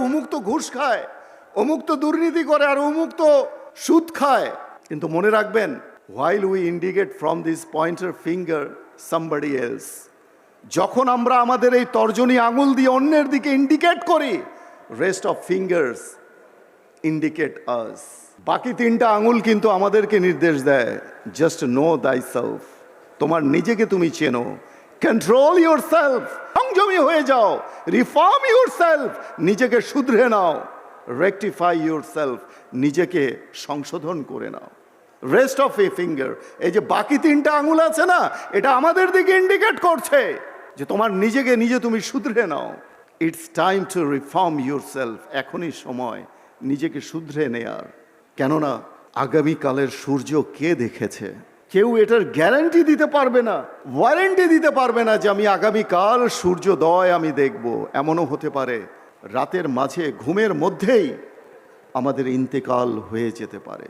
অমুক তো ঘুষ খায়, অমুক তো দুর্নীতি করে, আর অমুক তো সুদ খায়। কিন্তু মনে রাখবেন, while we indicate from this pointer finger somebody else, যখন আমরা আমাদের এই তর্জনী আঙুল দিয়ে অন্যের দিকে ইন্ডিকেট করি, রেস্ট অফ ফিঙ্গার্স ইন্ডিকেট আস। বাকি তিনটা আঙুল কিন্তু আমাদেরকে নির্দেশ দেয়, জাস্ট নো দাই সেলফ, তোমার নিজেকে তুমি চেনো, কন্ট্রোল ইউর সেলফ, সংযমী হয়ে যাও, রিফর্ম ইউর সেলফ, নিজেকে শুধরে নাও, রেকটিফাই ইউর সেলফ, নিজেকে সংশোধন করে নাও। রেস্ট অফ এ ফিঙ্গার, এই যে বাকি তিনটা আঙুল আছে না, এটা আমাদের দিকে ইন্ডিকেট করছে যে তোমার নিজেকে নিজে তুমি শুধরে নাও। It's time to reform yourself, এখনই সময় নিজেকে শুধরে নেয়ার। কেননা আগামীকালের সূর্য কে দেখেছে? কেউ এটার গ্যারান্টি দিতে পারবে না, ওয়ারেন্টি দিতে পারবে না যে আমি আগামীকাল সূর্যোদয় আমি দেখব। এমনও হতে পারে রাতের মাঝে ঘুমের মধ্যেই আমাদের ইন্তেকাল হয়ে যেতে পারে।